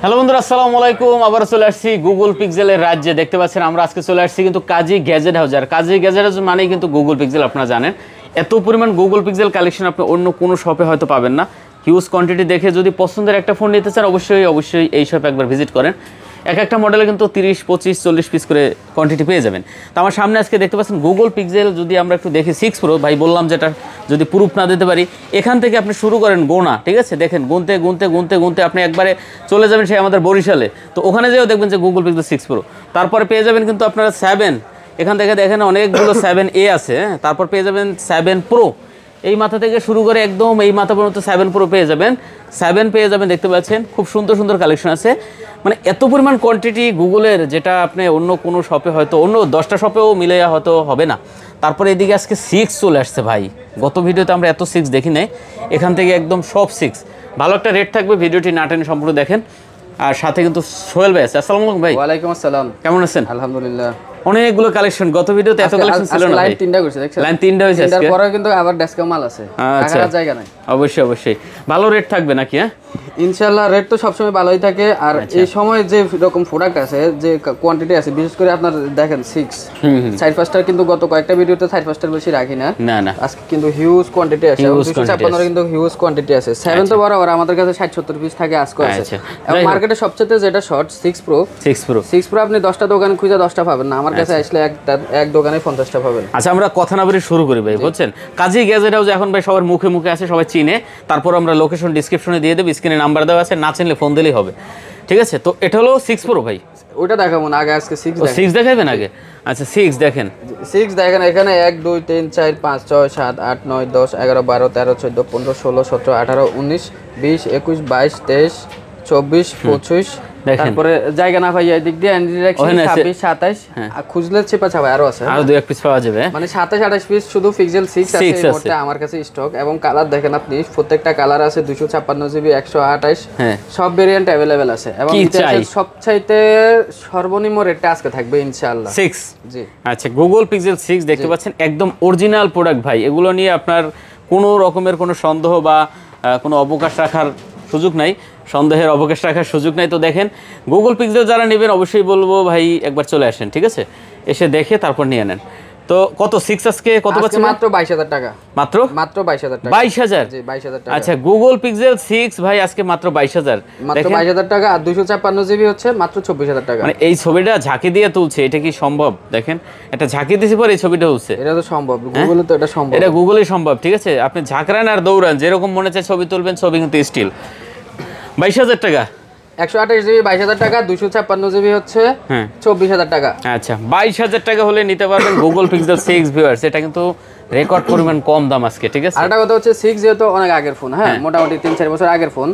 Hello বন্ধুরা, আসসালামু আলাইকুম। আবার চলে আসছি গুগল পিক্সেলের রাজ্যে। দেখতে পাচ্ছেন আমরা আজকে চলে আসছি কিন্তু কাজী গ্যাজেট হাউস। আর কাজী গ্যাজেট হাউস মানেই কিন্তু গুগল পিক্সেল, আপনারা জানেন। এত পরিমাণ গুগল পিক্সেল কালেকশন আপনি অন্য কোনো শপে হয়তো পাবেন না। হিউজ কোয়ান্টিটি দেখে যদি পছন্দের একটা ফোন নিতে চান অবশ্যই এই শপে একবার ভিজিট করেন। একটা মডেলে কিন্তু 30, 25, 40 পিস করে কোয়ান্টিটি পেয়ে যাবেন। তো আমার সামনে আজকে দেখতে পাচ্ছেন গুগল পিক্সেল। যদি আমরা একটু দেখি 6 Pro, ভাই বললাম যেটা যদি প্রুফ না দিতে পারি, এখান থেকে আপনি শুরু করেন গোনা, ঠিক আছে? দেখেন গুনতে আপনি একবারে চলে যাবেন সেই আমাদের বরিশালে। তো ওখানে যেও দেখবেন যে গুগল পিক্সেল 6 Pro। তারপরে পেয়ে যাবেন কিন্তু আপনারা 7, এখান থেকে দেখেন অনেকগুলো 7A আছে। তারপর পেয়ে যাবেন 7 Pro, এই মাথা থেকে শুরু করে একদম এই মাথা পর্যন্ত 7 Pro পেয়ে যাবেন। 7 পেয়ে যাবেন, দেখতে পাচ্ছেন খুব সুন্দর কালেকশন আছে। মানে এত পরিমাণ কোয়ান্টিটি গুগলের, যেটা আপনি অন্য কোনো শপে হয়তো অন্য 10টা শপেও মিলে হয়তো হবে না। তারপরে এদিকে আজকে 6 চলে আসছে ভাই। গত ভিডিওতে আমরা এত 6 দেখি নাই, এখান থেকে একদম সব 6। ভালো একটা রেট থাকবে, ভিডিওটি না টেনে সম্পূর্ণ দেখেন। আর সাথে কিন্তু সোহেল ভাই আছে। আসসালামু আলাইকুম ভাই। ওয়ালাইকুম আসসালাম, কেমন আছেন? আলহামদুলিল্লাহ। অনেকগুলো কালেকশন, গত ভিডিওতে এত কালেকশন ছিল না। লাইন 3টা করছে, দেখছেন? লাইন 3টা হইছে আজকে। তারপরে কিন্তু আবার ডেস্কে মাল আছে, টাকার জায়গা নাই। অবশ্যই ভালো রেট থাকবে নাকি? হ্যাঁ, ইনশাআল্লাহ রেট তো সবসময় ভালোই থাকে। আর এই সময় যে রকম প্রোডাক্ট আছে, যে কোয়ান্টিটি আছে, বিশেষ করে আপনার দেখেন 6 4-5টার, কিন্তু গত কয়েকটা ভিডিওতে 4-5টার বেশি রাখি না। আজকে কিন্তু হিউজ কোয়ান্টিটি আছে, 256 কিন্তু হিউজ কোয়ান্টিটি আছে। 7 তো বরাবর আমাদের কাছে 60-70 পিস থাকে আজকে আছে। এবং মার্কেটে সবচেয়ে যেটা শর্ট 6 Pro আপনি 10টা দোকানে খুঁজে 10টা পাবেন না, আমার কাছে আসলে এক দোকানে 50টা পাবেন। আচ্ছা, আমরা কথা না বলে শুরু করি ভাই, বুঝছেন? কাজী গ্যাজেট হাউস এখন ভাই সবার মুখে আছে, সবাই চিনে। তারপর আমরা লোকেশন ডিসক্রিপশনে দিয়ে দেব, স্ক্রিনে নাম্বার দেওয়া আছে, না চিনলে ফোন দিলেই হবে, ঠিক আছে? তো এটা হলো 6 Pro ভাই। ওটা দেখাবো না, আগে আজকে 6 দেখাবেন আগে। আচ্ছা 6 দেখেন। 6 দেখেন, এখানে 1 2 3 4 5 6 7 8 9 10 11 12 13 14 15 16 17 18 19 20 21 22 23 24 25। তারপরে জায়গা না ভাই, এই দিক দিয়ে এন্ডি রাখছি 26 27। খুঁজলে চেপা ছাপা আরো আছে, আরো 2-1 পিস পাওয়া যাবে। মানে 27 28 পিস শুধু পিক্সেল 6 আছে এই মুহূর্তে আমার কাছে স্টক। এবং কালার দেখেন আপনি, প্রত্যেকটা কালার আছে 256 জিবি 128, সব ভেরিয়েন্ট अवेलेबल আছে। এবং সবচাইতে সর্বনিম্ন রেটটা আজকে থাকবে ইনশাআল্লাহ 6। জি আচ্ছা, গুগল পিক্সেল 6 দেখতে পাচ্ছেন, একদম অরিজিনাল প্রোডাক্ট ভাই। এগুলো নিয়ে আপনার কোনো রকমের কোনো সন্দেহ বা কোনো অবকাশ রাখার সুযোগ নাই, সন্দেহের অবকাশ রাখার সুযোগ নাই। তো দেখেন, গুগল পিক্সেল যারা নেবেন অবশ্যই বলবো ভাই একবার চলে আসেন, ঠিক আছে? এসে দেখে তারপর নিয়ে নেন। তো কত 6 আজকে কত পাচ্ছেন? মাত্র 22000 টাকা। মাত্র 22000 টাকা। 22000? জি 22000 টাকা। আচ্ছা, গুগল পিক্সেল 6 ভাই আজকে মাত্র 22000। মাত্র 22000 টাকা। আর 256 জিবি হচ্ছে মাত্র 24000 টাকা। মানে এই ছবিটা ঝাঁকি দিয়ে তুলছে, এটা কি সম্ভব? দেখেন, এটা ঝাঁকি দিয়েছে পরে এই ছবিটা হচ্ছে। এটা তো সম্ভব, গুগলে তো এটা সম্ভব। এটা গুগলে সম্ভব, ঠিক আছে? আপনি ঝাঁকরান আর দৌড়ান, যেরকম মনে চায় ছবি তুলবেন, ছবি কিন্তু স্টিল। 22000 টাকা। 128 জিবি 22000 টাকা। 256 জিবি হচ্ছে 24000 টাকা। আচ্ছা, 22000 টাকা হলে নিতে পারবেন গুগল পিক্সেল 6 ভিউয়ার্স। এটা কিন্তু রেকর্ড পরিমাণ কম দাম আজকে, ঠিক আছে? আরেকটা কথা হচ্ছে 6 যেহেতু অনেক আগের ফোন, মোটামুটি 3-4 বছর আগের ফোন।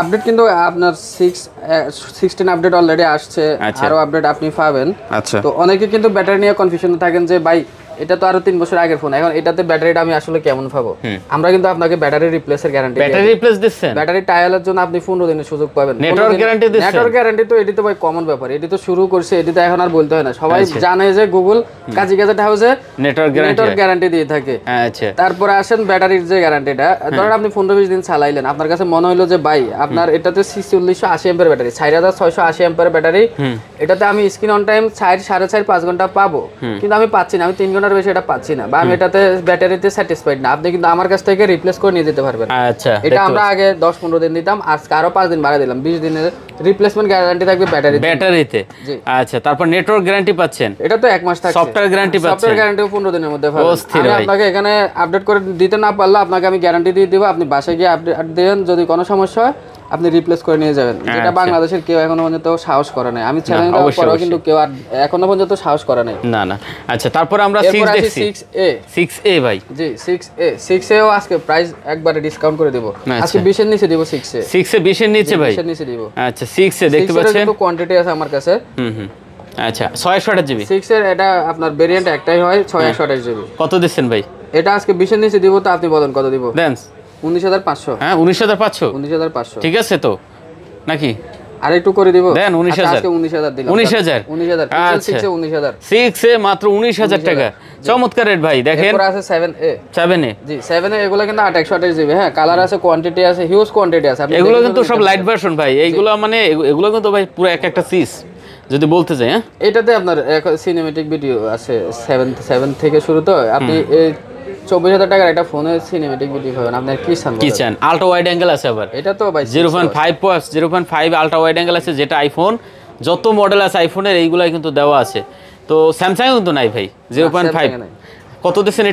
আপডেট কিন্তু আপনার 16 আপডেট অলরেডি আসছে, আরো আপডেট আপনি পাবেন। তো অনেকে কিন্তু ব্যাটারি নিয়ে কনফিউশনে থাকেন যে ভাই এটা তো আরো 3 বছর আগের ফোন, এখন এটাতে ব্যাটারিটা আমি আসলে কেমন পাবো? আমরা কিন্তু আপনাকে ব্যাটারি রিপ্লেসের গ্যারান্টি দিই। ব্যাটারি রিপ্লেস দিচ্ছেন? ব্যাটারি টায়ালের জন্য আপনি 15 দিনের সুযোগ পাবেন। নেটওয়ার্ক গ্যারান্টি দিচ্ছেন? নেটওয়ার্ক গ্যারান্টি তো এটি তো ভাই কমন ব্যাপার, এটি তো শুরু করছে, এটি তো এখন আর বলতে হয় না। সবাই জানে যে গুগল কাজী গ্যাজেট হাউসে নেটওয়ার্ক গ্যারান্টি দিয়ে থাকে। আচ্ছা, তারপরে আসেন ব্যাটারির যে গ্যারান্টিটা। ধরেন আপনি 15-20 দিন চালাইলেন, আপনার কাছে মনে হলো যে ভাই আপনার এটাতে 4680 এম্পিয়ার ব্যাটারি, 4680 এম্পিয়ার ব্যাটারি, এটাতে আমি স্ক্রিন অন টাইম 4.5 ঘন্টা পাবো, কিন্তু আমি পাচ্ছি না, আমি 3 ঘন্টার বেশি এটা পাচ্ছি না, বা আমি এটাতে ব্যাটারিতে স্যাটিসফাইড না, আপনি কিন্তু আমার কাছ থেকে রিপ্লেস করে নিয়ে যেতে পারবেন। আচ্ছা, এটা আমরা আগে 10-15 দিন দিতাম, আজকে আরো 5 দিন বাড়াই দিলাম, 20 দিনের রিপ্লেসমেন্ট গ্যারান্টি থাকবে ব্যাটারিতে। আচ্ছা, তারপর নেটওয়ার্ক গ্যারান্টি পাচ্ছেন? এটা তো 1 মাস থাকবে। সফটওয়্যার গ্যারান্টি পাচ্ছেন? সফটওয়্যার গ্যারান্টিও 15 দিনের মধ্যে পাবেন। আমি আপনাকে এখানে আপডেট করে দিতে না পারলে আপনাকে আমি গ্যারান্টি দিয়ে দেব, আপনি বাসায় গিয়ে আপডেট দেন, যদি কোনো সমস্যা হয় আপনি রিপ্লেস করে নিয়ে যাবেন। যেটা বাংলাদেশের কেউ এখনো পর্যন্ত সাহস করে নাই, আমি চ্যালেঞ্জ দেওয়ার পরেও কিন্তু কেউ আর এখনো পর্যন্ত সাহস করে নাই। না। আচ্ছা, তারপর আমরা 6 দেখছি। 6A ভাই। জি 6Aও আজকে প্রাইস একবারে ডিসকাউন্ট করে দেব। আজকে 20 এর নিচে দেব। 6A 20 এর নিচে ভাই? 20 এর নিচে দেব। আচ্ছা, 6A দেখতে পাচ্ছেন, একটু কোয়ান্টিটি আছে আমার কাছে। আচ্ছা, 628 জিবি। 6 এর এটা আপনার ভেরিয়েন্ট একটাই হয়, 628 জিবি। কত দিচ্ছেন ভাই? এটা আজকে 20 এর নিচে দিব, তো আপনি বলেন কত দিব? দেন 19500। হ্যাঁ, 19500। 19500 ঠিক আছে তো নাকি? আর একটু করে দিব দেন 19000 আজকে 19000 দিলাম 19000 19000 আচ্ছা 19000 6 এ মাত্র 19000 টাকা চমৎকার রেট ভাই দেখেন এরপর আছে 7A 7A জি 7A এগুলো কিন্তু 128 জিবি হ্যাঁ কালার আছে কোয়ান্টিটি আছে হিউজ কোয়ান্টিটি আছে আপনি এগুলো কিন্তু সব লাইট ভার্সন ভাই এইগুলো মানে এগুলো কিন্তু ভাই পুরো একটা সিস যদি বলতে চাই হ্যাঁ এটাতে আপনার সিনেমেটিক ভিডিও আছে 7 থেকে শুরু তো আপনি এই 24000 টাকার একটা ফোনে সিনেমেটিক ভিডিও পাবেন আপনার কি চান আলট্রা ওয়াইড অ্যাঙ্গেল আছে আবার এটা তো ভাই 0.5 প্লাস 0.5 আলট্রা ওয়াইড অ্যাঙ্গেল আছে যেটা আইফোন যত মডেল আছে আইফোনের এইগুলাই কিন্তু দেওয়া আছে তো স্যামসাং কিন্তু নাই ভাই 0.5 কত দিচ্ছেন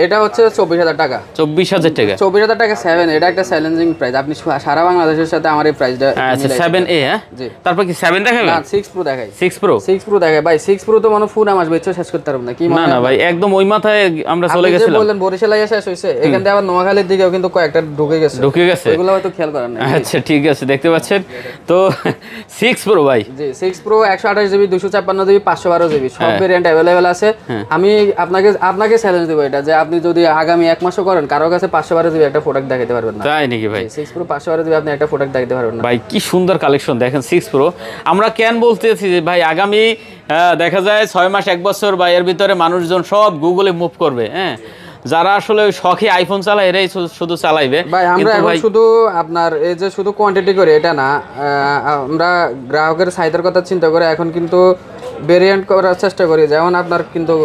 এটা হচ্ছে 24000 টাকা 24000 টাকা 24000 টাকা 7 এটা একটা চ্যালেঞ্জিং প্রাইস আপনি সারা বাংলাদেশের সাথে আমার এই প্রাইসটা আচ্ছা 7A হ্যাঁ তারপর কি 7 দেখাবেন না 6 প্রো দেখাই 6 প্রো দেখাই ভাই 6 প্রো তো মানে ফোন আমার বেচে শেষ করতে পারব না কি না না ভাই একদম ওই মাথায় আমরা চলে গেছিলাম আপনি বললেন বরিশালে শেষ হইছে এখান থেকে আবার নোয়াখালীর দিকেও কিন্তু কয়েকটা ঢুকে গেছে এগুলো হয়তো খেয়াল করেন না আচ্ছা ঠিক আছে দেখতে পাচ্ছেন তো 6 প্রো ভাই জি 6 প্রো 128 জিবি 256 জিবি 512 জিবি সব ভেরিয়েন্ট अवेलेबल আছে আমি আপনাকে চ্যালেঞ্জ দেব এটা যে আপনি যদি আগামী এক মাসও করেন কারো কাছে 512 জিবি একটা প্রোডাক্ট দেখাতে পারবেন না তাই নাকি ভাই 6 প্রো 512 জিবি আপনি একটা প্রোডাক্ট দেখাতে পারবেন না ভাই কি সুন্দর কালেকশন দেখেন 6 প্রো আমরা কেন বলতেছি যে ভাই আগামী দেখা যায় 6 মাস 1 বছর বা এর ভিতরে মানুষজন সব গুগলে মুভ করবে হ্যাঁ যারা আসলে শখে আইফোন চালায় এরাই শুধু চালাইবে ভাই আমরা এখন শুধু আপনার এই যে শুধু কোয়ান্টিটি করে এটা না আমরা গ্রাহকের চাহিদার কথা চিন্তা করে এখন কিন্তু ভেরিয়েন্ট করার চেষ্টা করি যেমন আপনার কিন্তু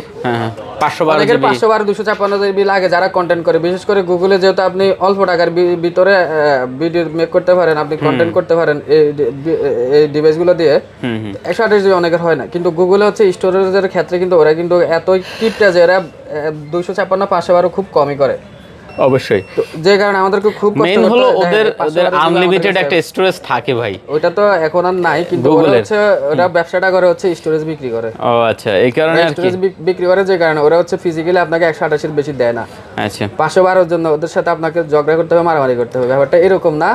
512 256 জিবি লাগে যারা কন্টেন্ট করে বিশেষ করে গুগলে যেহেতু আপনি অল্প টাকার ভিতরে ভিডিও মেক করতে পারেন আপনি কন্টেন্ট করতে পারেন এই ডিভাইসগুলো দিয়ে 128 জিবি অনেকের হয় না কিন্তু গুগলে হচ্ছে স্টোরেজের ক্ষেত্রে কিন্তু ওরা কিন্তু এতই কিপটা যে এরা 256 512 খুব কমই করে অবশ্যই যে কারণে আমাদেরকে খুব কষ্ট মেইন হলো ওদের আনলিমিটেড একটা স্টোরেজ থাকে ভাই ওটা তো এখন আর নাই কিন্তু ওরা হচ্ছে ওরা ব্যবসাটা করে হচ্ছে স্টোরেজ বিক্রি করে ও আচ্ছা এই কারণে আর কি স্টোরেজ বিক্রি করে যে কারণে ওরা হচ্ছে ফিজিক্যালি আপনাকে 128 এর বেশি দেয় না আচ্ছা 512 এর জন্য ওদের সাথে আপনাকে ঝগড়া করতে হবে মারামারি করতে হবে ব্যাপারটা এরকম না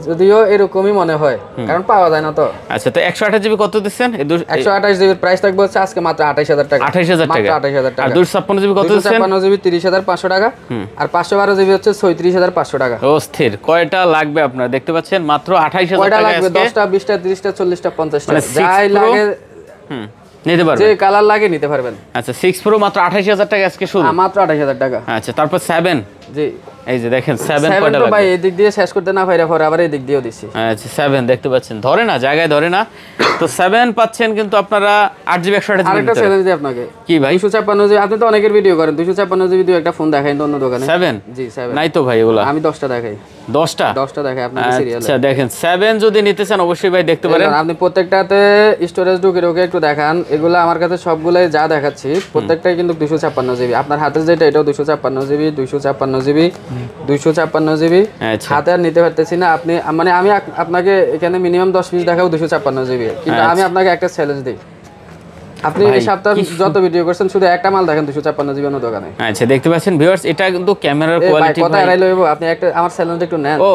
যদিও এরকমই মনে হয় কারণ পাওয়া যায় না তো আচ্ছা তো 128 জিবি কত দিচ্ছেন 128 জিবির প্রাইস থাকবে হচ্ছে আজকে মাত্র 28000 টাকা 28000 টাকা মাত্র 28000 টাকা আর 256 জিবি কত দিচ্ছেন 256 জিবি 30500 টাকা আর 512 জিবি হচ্ছে 36500 টাকা অস্থির কয়টা লাগবে আপনারা দেখতে পাচ্ছেন মাত্র 28000 কয়টা টাকা লাগবে 10টা 20টা 30টা 40টা 50টা যাই লাগে নিতে পারবেন যে কালার লাগে নিতে পারবেন আচ্ছা 6 প্রো মাত্র 28000 টাকা আজকে শুরু মাত্র 28000 টাকা আচ্ছা তারপর 7 জি এই যে দেখেন 7 কয়টা লাগবে ভাই এই দিক দিয়ে শেষ করতে না পাইরা পরে আবার এই দিক দিয়েও দিছি আচ্ছা 7 দেখতে পাচ্ছেন ধরে না জায়গায় ধরে না তো 7 পাচ্ছেন কিন্তু আপনারা 8GB 128GB আরেকটা চ্যালেঞ্জ দিই আপনাকে কি ভাই 256 জিবি আপনি তো অনেকের ভিডিও করেন 256 জিবি দিয়ে একটা ফোন দেখাইন তো অন্য দোকানে 7 জি 7 নাই তো ভাই এগুলা আমি 10টা দেখাই 10টা দেখাই আপনাকে সিরিয়ালে আচ্ছা দেখেন 7 যদি নিতে চান অবশ্যই ভাই দেখতে পারেন আপনি প্রত্যেকটাতে স্টোরেজ ঢুকে একটু দেখান এগুলো আমার কাছে সবগুলাই যা দেখাচ্ছি প্রত্যেকটাই কিন্তু 256 জিবি আপনার হাতে যেটা এটাও 256 জিবি 256 জিবি 256 জিবি হাতে আর নিতে পারতেছি না আপনি মানে আমি আপনাকে এখানে মিনিমাম 10 পিস দেখাবো 256 জিবি কিন্তু আমি আপনাকে একটা চ্যালেঞ্জ দিই আপনি এই সপ্তাহ যত ভিডিও করছেন শুধু একটা মাল দেখেন 256 জিবি এর দোকানে আচ্ছা দেখতে পাচ্ছেন ভিউয়ার্স এটা কিন্তু ক্যামেরার কোয়ালিটি ভাই কথা এরাই লইবো আপনি একটা আমার চ্যালেঞ্জ একটু নেন ও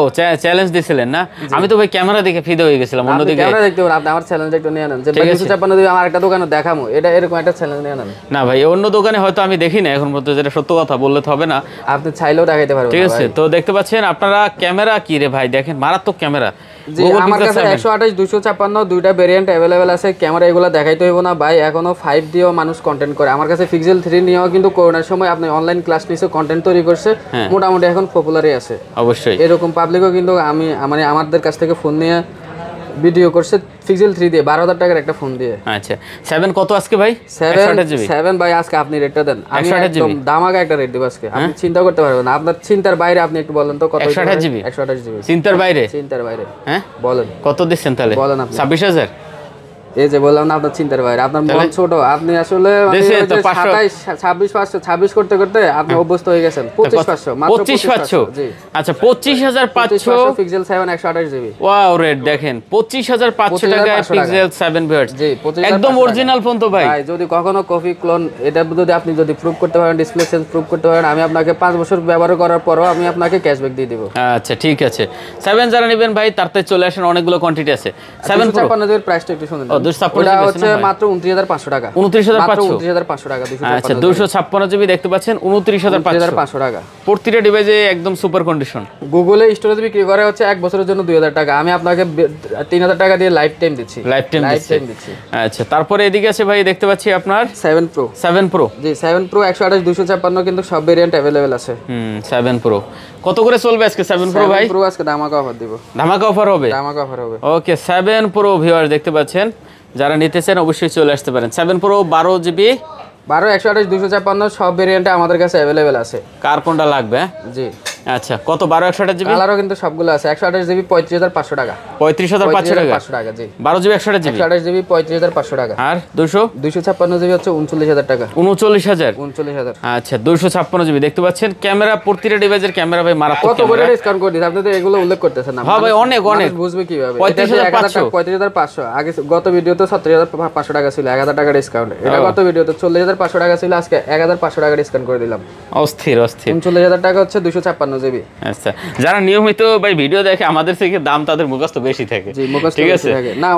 চ্যালেঞ্জ দিছিলেন না আমি তো ভাই ক্যামেরা দেখে ফিদা হয়ে গেছিলাম অন্যদিকে ক্যামেরা দেখতে পারেন আপনি আমার চ্যালেঞ্জ একটু নিয়ে নেন যে 256 জিবি আমার একটা দোকানে দেখামু এটা এরকম একটা চ্যালেঞ্জ নিয়ে নেন না ভাই অন্য দোকানে হয়তো আমি দেখি না এখন পর্যন্ত যেটা সত্য কথা বললে তো হবে না আপনি চাইলেও দেখাইতে পারবেন ঠিক আছে তো দেখতে পাচ্ছেন আপনারা ক্যামেরা কি রে ভাই দেখেন মারাত্মক ক্যামেরা জি আমার কাছে 128 256 দুইটা ভেরিয়েন্ট अवेलेबल আছে ক্যামেরা এগুলা দেখাইতে হইব না ভাই এখনো 5 দিয়েও মানুষ কন্টেন্ট করে আমার কাছে পিক্সেল 3 নিয়েও কিন্তু করোনার সময় আপনি অনলাইন ক্লাস নিছে কন্টেন্ট তৈরি করছে মোটামুটি এখন পপুলারই আছে অবশ্যই এরকম পাবলিকও কিন্তু আমি মানে আমাদের কাছ থেকে ফোন নিয়ে ভিডিও করছে পিক্সেল 3 দিয়ে 12000 টাকার একটা ফোন দিয়ে আচ্ছা 7 কত আজকে ভাই 7 ভাই আজকে আপনি রেটটা দেন আমি একদম দামাকা একটা রেট দেব আজকে আপনি চিন্তা করতে পারবেন না আপনার চিন্তার বাইরে আপনি একটু বলেন তো কত 128 জিবি চিন্তার বাইরে হ্যাঁ বলেন কত দিচ্ছেন তাহলে বলেন আপনি 26000 এই যে বললাম না আপনার চিন্তার বাইরে আপনার মন ছোট আপনি আসলে 26 করতে করতে আপনি অভ্যস্ত হয়ে গেছেন 25500 মাত্র 25500 জি আচ্ছা 25500 পিক্সেল 7 128 জিবি ওয়াও রেট দেখেন 25500 টাকায় পিক্সেল 7 ভিউয়ার্স জি একদম অরিজিনাল ফোন তো ভাই যদি কখনো কপি ক্লোন এটা যদি আপনি যদি প্রুফ করতে পারেন ডিসপ্লে চেঞ্জ প্রুফ করতে পারেন আমি আপনাকে 5 বছর ব্যবহার করার পরও আমি আপনাকে ক্যাশব্যাক দিয়ে দেব আচ্ছা ঠিক আছে 7 যারা নেবেন ভাই তারতে চলে আসেন অনেকগুলো কোয়ান্টিটি আছে 7 প্রো 256 এর প্রাইসটা একটু শুনুন 256 ওটা হচ্ছে মাত্র 29500 টাকা। 29500 টাকা। আচ্ছা 256 জিবি দেখতে পাচ্ছেন 29500 টাকা। প্রতিটা ডিভাইসে একদম সুপার কন্ডিশন। গুগলে স্টোরেজ বিক্রি করে হচ্ছে 1 বছরের জন্য 2000 টাকা, আমি আপনাকে 3000 টাকা দিয়ে লাইফ টাইম দিচ্ছি। দিচ্ছি। আচ্ছা তারপরে এদিকে আছে ভাই দেখতে পাচ্ছি আপনার 7 প্রো। জি 7 প্রো 128 256 কিন্তু সব ভেরিয়েন্ট अवेलेबल আছে। 7 প্রো কত করে চলবে আজকে 7 প্রো ভাই? 7 প্রো আজকে ধামাকা অফার দিব। ধামাকা অফার হবে? ধামাকা অফার হবে। ওকে 7 প্রো ভিউয়ার দেখতে পাচ্ছেন, যারা নিতে চান অবশ্যই চলে আসতে পারেন। 7 প্রো 12 জিবি 12 128 256 সব ভেরিয়েন্টে আমাদের কাছে अवेलेबल আছে। কার কোনটা লাগবে? জি আচ্ছা কত 12 128 জিবি? কালারও কিন্তু সবগুলো আছে। 128 জিবি 35500 টাকা। 35500 টাকা জি। 12 জিবি 128 জিবি 128 জিবি 35500 টাকা। আর 256 জিবি হচ্ছে 39000 টাকা। 39000। আচ্ছা 256 জিবি দেখতে পাচ্ছেন। ক্যামেরা প্রতিটা ডিভাইসের ক্যামেরা ভাই মারাত্মক। কত করে ডিসকাউন্ট করে দিচ্ছেন? আপনি তো এগুলো উল্লেখ করতেছেন না। হ্যাঁ ভাই অনেক বুঝবে কিভাবে? 35500 আগে গত ভিডিওতে 70500 টাকা ছিল, 1000 টাকা ডিসকাউন্ট। এটা গত ভিডিওতে 40500 টাকা ছিল, আজকে 1500 টাকা ডিসকাউন্ট করে দিলাম। অস্থির 39000 টাকা হচ্ছে 256 জিবি। আচ্ছা যারা নিয়মিত ভাই ভিডিও দেখে আমাদের থেকে দাম তাদের মুখস্থ বেশি থাকে। জি মুখস্থ বেশি থাকে। না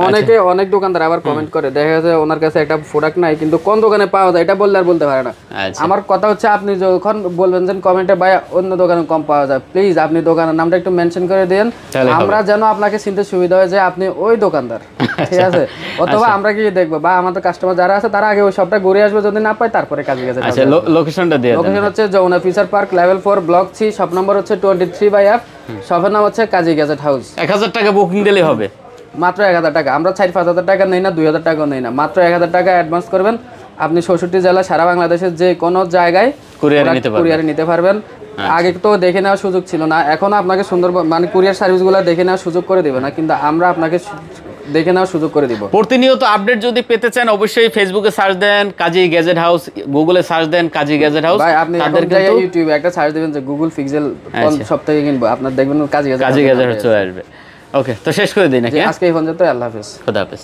অনেক দোকানদার আবার কমেন্ট করে, দেখা যাচ্ছে ওনার কাছে একটা প্রোডাক্ট নাই কিন্তু কোন দোকানে পাওয়া যায় এটা বললে আর বলতে পারে না। আমার কথা হচ্ছে আপনি যখন বলবেন যে কমেন্টে ভাই অন্য দোকানে কম পাওয়া যায়, প্লিজ আপনি দোকানের নামটা একটু মেনশন করে দেন, আমরা যেন আপনাকে চিনতে সুবিধা হয় যে আপনি ওই দোকানদার। ঠিক আছে? অথবা আমরা কি দেখবো বা আমাদের কাস্টমার যারা আছে তারা আগে ওই সবটা ঘুরে আসবে, যদি না পায় তারপরে কাজে গেছে। আচ্ছা লোকেশনটা দিয়ে দেন। লোকেশন হচ্ছে Jamuna future park level 4 block 3 shop number হচ্ছে 23/F। শপের নাম হচ্ছে কাজী গ্যাজেট হাউস। 1000 টাকা বুকিং দিলেই হবে। মাত্র 1000 টাকা। আমরা 4-5000 টাকা নেই না, 2000 টাকাও নেই না, মাত্র 1000 টাকা অ্যাডভান্স করবেন। আপনি 66 জেলা সারা বাংলাদেশের যে কোনো জায়গায় কুরিয়ারে নিতে পারবেন। আগে তো দেখে নেওয়ার সুযোগ ছিল না, এখন আপনাকে সুন্দর মানে কুরিয়ার সার্ভিসগুলো দেখে নেওয়ার সুযোগ করে দিবে না, কিন্তু আমরা আপনাকে দেখে নেওয়ার সুযোগ করে দিব। প্রতিনিয়ত আপডেট যদি পেতে চান অবশ্যই ফেসবুকে সার্চ দেন কাজী গ্যাজেট হাউস, গুগলে সার্চ দেন কাজী গ্যাজেট হাউস। ভাই আপনি ইউটিউবে একটা সার্চ দিবেন যে গুগল পিক্সেল কোন সপ্তাহে কিনবো, আপনার দেখবেন কাজী গ্যাজেট চলে আসবে। ওকে তো শেষ করে দিই নাকি? আজকে এই পর্যন্ত। আল্লাহ হাফেজ। খোদা হাফেজ।